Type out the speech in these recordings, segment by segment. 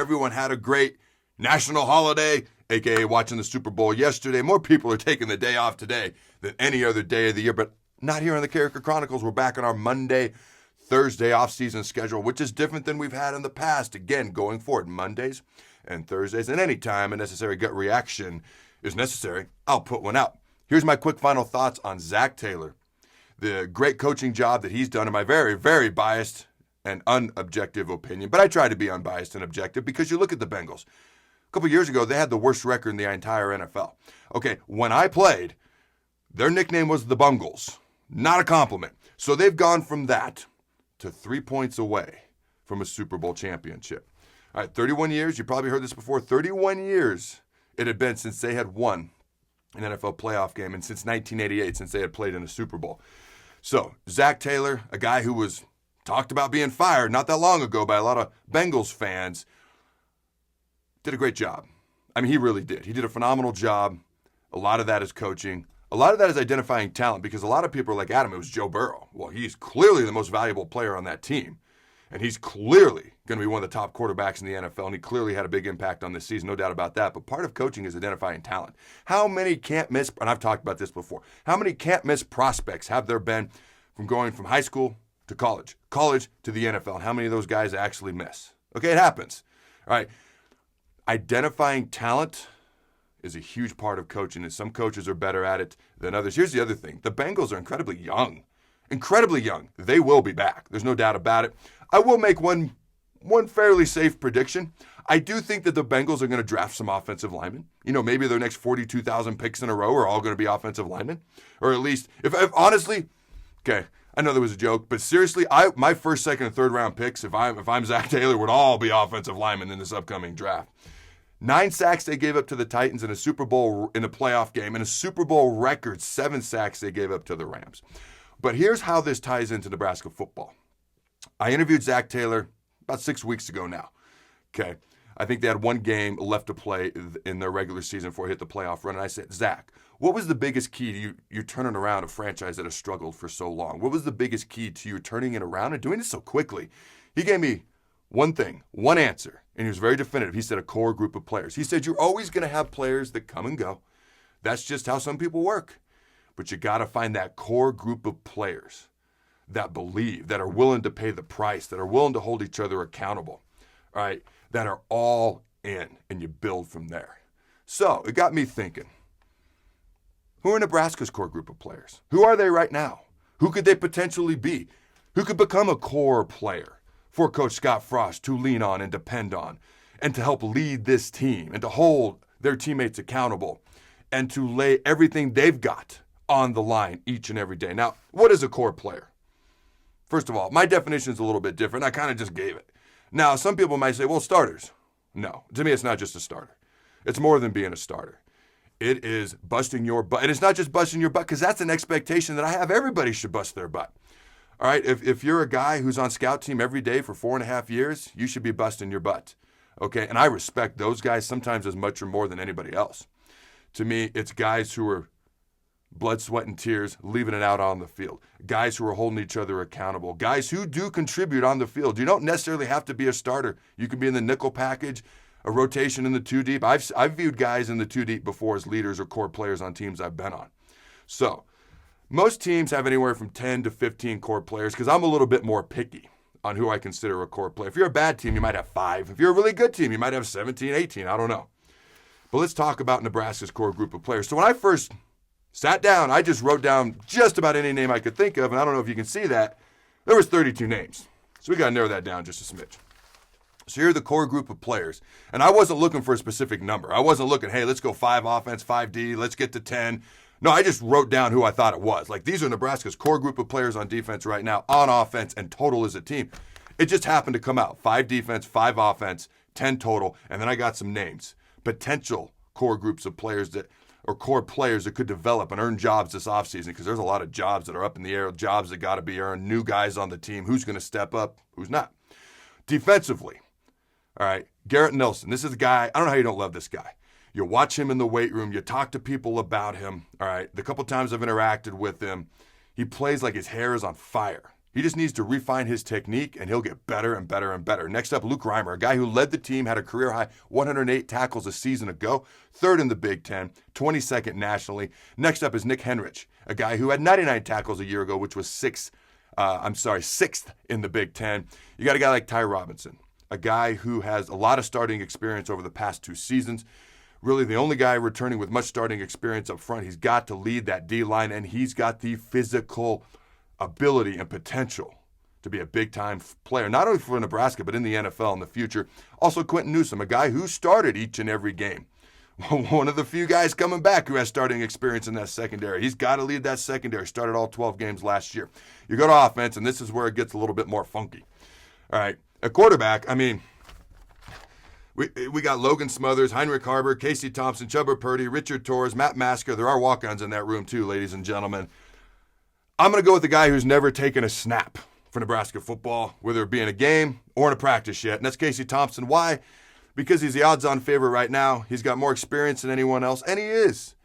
everyone had a great national holiday, aka watching the Super Bowl yesterday. More people are taking the day off today than any other day of the year, but not here on the Carriker Chronicles. We're back on our Monday, Thursday off-season schedule, which is different than we've had in the past. Again, going forward, Mondays and Thursdays, and any time a necessary gut reaction is necessary, I'll put one out. Here's my quick final thoughts on Zac Taylor, the great coaching job that he's done in my very, very biased and unobjective opinion, but I try to be unbiased and objective because you look at the Bengals. A couple years ago, they had the worst record in the entire NFL. Okay, when I played, their nickname was the Bungles. Not a compliment. So they've gone from that to 3 points away from a Super Bowl championship. All right, 31 years. You probably heard this before. 31 years it had been since they had won an NFL playoff game, and since 1988, since they had played in a Super Bowl. So Zac Taylor, a guy who was talked about being fired not that long ago by a lot of Bengals fans, did a great job. I mean, he really did. He did a phenomenal job. A lot of that is coaching. A lot of that is identifying talent, because a lot of people are like, Adam, it was Joe Burrow. Well, he's clearly the most valuable player on that team. And he's clearly going to be one of the top quarterbacks in the NFL, and he clearly had a big impact on this season, no doubt about that. But part of coaching is identifying talent. How many can't miss, and I've talked about this before, how many can't miss prospects have there been from going from high school to college to the NFL, and how many of those guys actually miss? Okay, it happens. All right. Identifying talent is a huge part of coaching, and some coaches are better at it than others. Here's the other thing. The Bengals are incredibly young. Incredibly young. They will be back. There's no doubt about it. I will make one fairly safe prediction. I do think that the Bengals are going to draft some offensive linemen. You know, maybe their next 42,000 picks in a row are all going to be offensive linemen. Or at least, if honestly, okay, I know there was a joke, but seriously, my first, second, and third round picks, if I'm Zac Taylor, would all be offensive linemen in this upcoming draft. 9 sacks they gave up to the Titans in a Super Bowl, in a playoff game, and a Super Bowl record 7 sacks they gave up to the Rams. But here's how this ties into Nebraska football. I interviewed Zac Taylor about 6 weeks ago now. Okay. I think they had one game left to play in their regular season before they hit the playoff run. And I said, Zac, what was the biggest key to you turning around a franchise that has struggled for so long? What was the biggest key to you turning it around and doing it so quickly? He gave me one thing, one answer, and he was very definitive. He said a core group of players. He said you're always going to have players that come and go. That's just how some people work. But you got to find that core group of players that believe, that are willing to pay the price, that are willing to hold each other accountable, all right, that are all in, and you build from there. So it got me thinking, who are Nebraska's core group of players? Who are they right now? Who could they potentially be? Who could become a core player for Coach Scott Frost to lean on and depend on, and to help lead this team, and to hold their teammates accountable, and to lay everything they've got on the line each and every day? Now, what is a core player? First of all, my definition is a little bit different. I kind of just gave it. Now, some people might say, well, starters. No, to me, it's not just a starter. It's more than being a starter. It is busting your butt. And it's not just busting your butt, because that's an expectation that I have. Everybody should bust their butt. All right, if you're a guy who's on scout team every day for 4.5 years, you should be busting your butt. Okay, and I respect those guys sometimes as much or more than anybody else. To me, it's guys who are blood, sweat, and tears, leaving it out on the field. Guys who are holding each other accountable. Guys who do contribute on the field. You don't necessarily have to be a starter. You can be in the nickel package, a rotation in the 2 deep. I've viewed guys in the 2 deep before as leaders or core players on teams I've been on. So most teams have anywhere from 10 to 15 core players, because I'm a little bit more picky on who I consider a core player. If you're a bad team, you might have 5. If you're a really good team, you might have 17, 18. I don't know. But let's talk about Nebraska's core group of players. So when I first sat down, I just wrote down just about any name I could think of, and I don't know if you can see that. There was 32 names. So we got to narrow that down just a smidge. So here are the core group of players. And I wasn't looking for a specific number. I wasn't looking, hey, let's go 5 offense, 5D, let's get to 10. No, I just wrote down who I thought it was. Like, these are Nebraska's core group of players on defense right now, on offense, and total as a team. It just happened to come out. 5 defense, 5 offense, 10 total, and then I got some names. Potential core groups of players that, or core players that could develop and earn jobs this offseason, because there's a lot of jobs that are up in the air, jobs that got to be earned, new guys on the team, who's going to step up, who's not. Defensively, all right, Garrett Nelson. This is a guy, I don't know how you don't love this guy. You watch him in the weight room, you talk to people about him, all right? The couple times I've interacted with him, he plays like his hair is on fire. He just needs to refine his technique, and he'll get better and better and better. Next up, Luke Reimer, a guy who led the team, had a career-high 108 tackles a season ago, third in the Big Ten, 22nd nationally. Next up is Nick Henrich, a guy who had 99 tackles a year ago, which was sixth in the Big Ten. You got a guy like Ty Robinson, a guy who has a lot of starting experience over the past 2 seasons. Really the only guy returning with much starting experience up front. He's got to lead that D-line, and he's got the physical ability and potential to be a big-time player, not only for Nebraska, but in the NFL in the future. Also, Quentin Newsom, a guy who started each and every game. One of the few guys coming back who has starting experience in that secondary. He's got to lead that secondary. Started all 12 games last year. You go to offense, and this is where it gets a little bit more funky. All right, at quarterback, I mean, we got Logan Smothers, Heinrich Harbor, Casey Thompson, Chubba Purdy, Richard Torres, Matt Masker. There are walk-ons in that room too, ladies and gentlemen. I'm going to go with the guy who's never taken a snap for Nebraska football, whether it be in a game or in a practice yet, and that's Casey Thompson. Why? Because he's the odds-on favorite right now. He's got more experience than anyone else, and he is.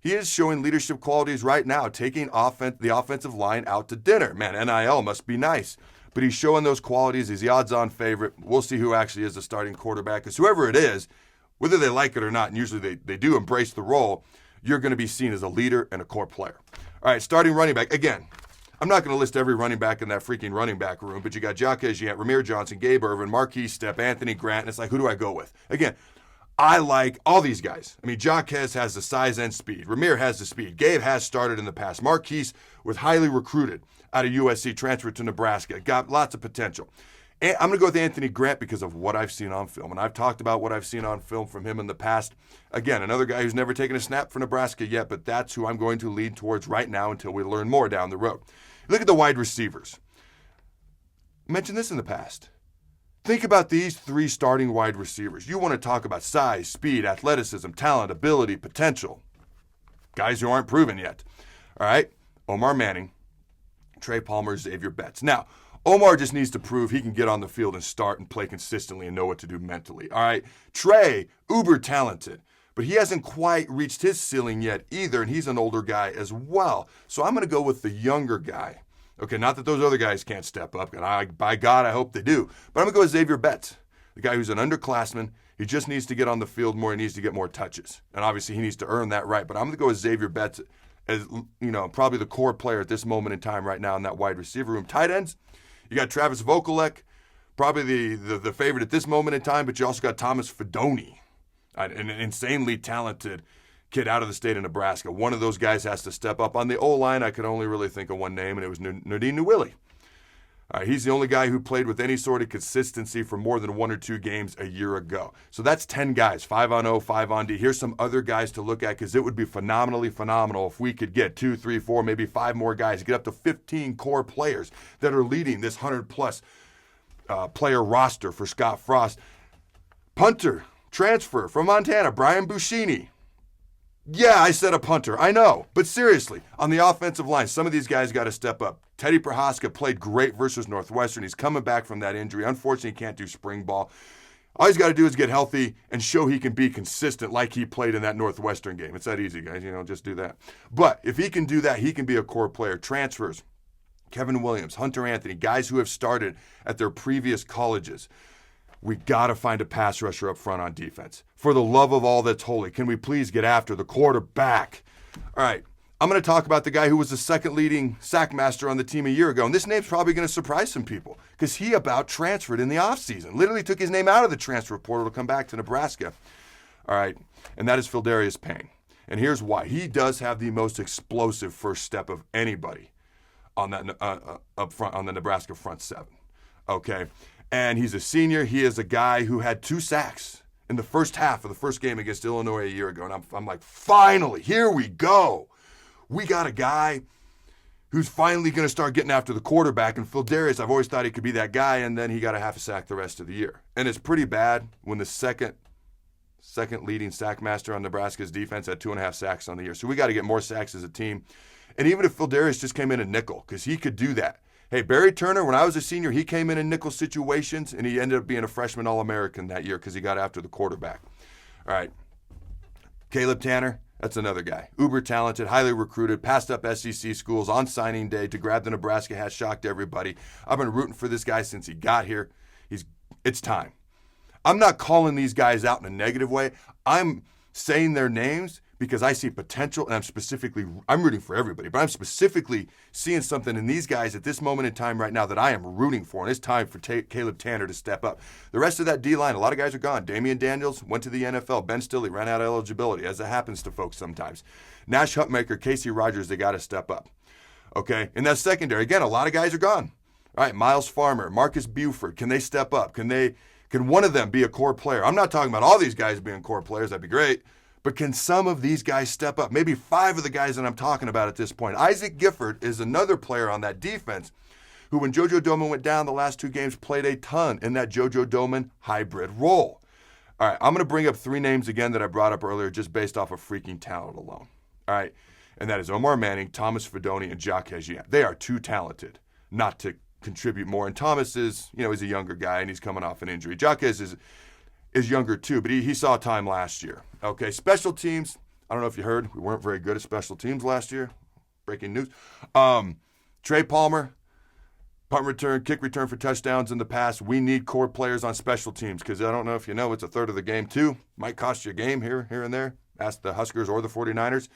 He is showing leadership qualities right now, taking the offensive line out to dinner. Man, NIL must be nice. But he's showing those qualities. He's the odds-on favorite. We'll see who actually is the starting quarterback, because whoever it is, whether they like it or not, and usually they do embrace the role, you're going to be seen as a leader and a core player. All right, starting running back. Again, I'm not going to list every running back in that freaking running back room, but you got Jacques Yant, Ramir Johnson, Gabe Ervin, Marquise Stepp, Anthony Grant, and it's like, who do I go with? Again, I like all these guys. I mean, Jacques has the size and speed. Ramir has the speed. Gabe has started in the past. Marquise was highly recruited out of USC, transferred to Nebraska, got lots of potential. And I'm going to go with Anthony Grant because of what I've seen on film. And I've talked about what I've seen on film from him in the past. Again, another guy who's never taken a snap for Nebraska yet, but that's who I'm going to lean towards right now until we learn more down the road. Look at the wide receivers. I mentioned this in the past. Think about these 3 starting wide receivers. You want to talk about size, speed, athleticism, talent, ability, potential. Guys who aren't proven yet. All right? Omar Manning, Trey Palmer, Xavier Betts. Now, Omar just needs to prove he can get on the field and start and play consistently and know what to do mentally. All right? Trey, uber talented, but he hasn't quite reached his ceiling yet either, and he's an older guy as well. So I'm going to go with the younger guy. Okay, not that those other guys can't step up, and by God, I hope they do. But I'm going to go with Xavier Betts, the guy who's an underclassman. He just needs to get on the field more. He needs to get more touches. And obviously, he needs to earn that right. But I'm going to go with Xavier Betts as, probably the core player at this moment in time right now in that wide receiver room. Tight ends, you got Travis Vocaleck, probably the favorite at this moment in time, but you also got Thomas Fidoni, an insanely talented kid out of the state of Nebraska. One of those guys has to step up. On the O-line, I could only really think of one name, and it was Nardine Newilly. He's the only guy who played with any sort of consistency for more than 1 or 2 games a year ago. So that's 10 guys, 5 on O, 5 on D. Here's some other guys to look at, because it would be phenomenally phenomenal if we could get 2, 3, 4, maybe 5 more guys, get up to 15 core players that are leading this 100-plus player roster for Scott Frost. Punter, transfer from Montana, Brian Buschini. Yeah, I said a punter. I know. But seriously, on the offensive line, some of these guys got to step up. Teddy Prohaska played great versus Northwestern. He's coming back from that injury. Unfortunately, he can't do spring ball. All he's got to do is get healthy and show he can be consistent like he played in that Northwestern game. It's that easy, guys. Just do that. But if he can do that, he can be a core player. Transfers, Kevin Williams, Hunter Anthony, guys who have started at their previous colleges. We got to find a pass rusher up front on defense. For the love of all that's holy, can we please get after the quarterback? All right, I'm going to talk about the guy who was the second leading sack master on the team a year ago. And this name's probably going to surprise some people because he about transferred in the offseason. Literally took his name out of the transfer portal to come back to Nebraska. All right, and that is Darius Payne. And here's why. He does have the most explosive first step of anybody on that up front on the Nebraska front 7. Okay. And he's a senior. He is a guy who had 2 sacks in the first half of the first game against Illinois a year ago. And I'm like, finally, here we go. We got a guy who's finally going to start getting after the quarterback. And Darius, I've always thought he could be that guy, and then he got a half a sack the rest of the year. And it's pretty bad when the second leading sack master on Nebraska's defense had 2.5 sacks on the year. So we got to get more sacks as a team. And even if Darius just came in a nickel, because he could do that. Hey, Barry Turner, when I was a senior, he came in nickel situations, and he ended up being a freshman All-American that year because he got after the quarterback. All right. Caleb Tanner, That's another guy. Uber talented, highly recruited, passed up SEC schools on signing day to grab the Nebraska hat, shocked everybody. I've been rooting for this guy since he got here. It's time. I'm not calling these guys out in a negative way. I'm saying their names because I see potential, and I'm rooting for everybody, but I'm specifically seeing something in these guys at this moment in time right now that I am rooting for, and it's time for Caleb Tanner to step up. The rest of that D-line, a lot of guys are gone. Damian Daniels went to the NFL. Ben Stilley ran out of eligibility, as it happens to folks sometimes. Nash Hutmaker, Casey Rogers, they got to step up. Okay, in that secondary, again, a lot of guys are gone. All right, Miles Farmer, Marcus Buford, can they step up? Can one of them be a core player? I'm not talking about all these guys being core players. That'd be great. But can some of these guys step up? Maybe 5 of the guys that I'm talking about at this point. Isaac Gifford is another player on that defense who, when JoJo Domann went down the last 2 games, played a ton in that JoJo Domann hybrid role. All right, I'm going to bring up 3 names again that I brought up earlier just based off of freaking talent alone. All right, and that is Omar Manning, Thomas Fidoni, and Jacques Hegian. They are too talented not to contribute more. And Thomas is, he's a younger guy, and he's coming off an injury. Jacques is younger too, but he saw time last year. Okay, special teams. I don't know if you heard, we weren't very good at special teams last year. Breaking news. Trey Palmer, punt return, kick return for touchdowns in the past. We need core players on special teams because I don't know if you know, it's a third of the game too. Might cost you a game here and there. Ask the Huskers or the 49ers.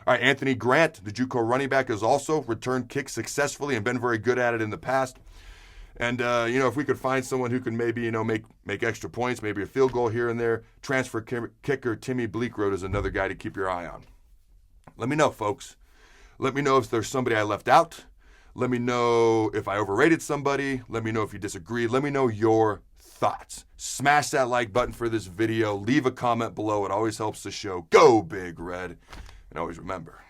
All right, Anthony Grant, the JUCO running back, has also returned kicks successfully and been very good at it in the past. And, if we could find someone who can maybe, make extra points, maybe a field goal here and there, transfer kicker Timmy Bleekrode is another guy to keep your eye on. Let me know, folks. Let me know if there's somebody I left out. Let me know if I overrated somebody. Let me know if you disagree. Let me know your thoughts. Smash that like button for this video. Leave a comment below. It always helps the show go Big Red. And always remember,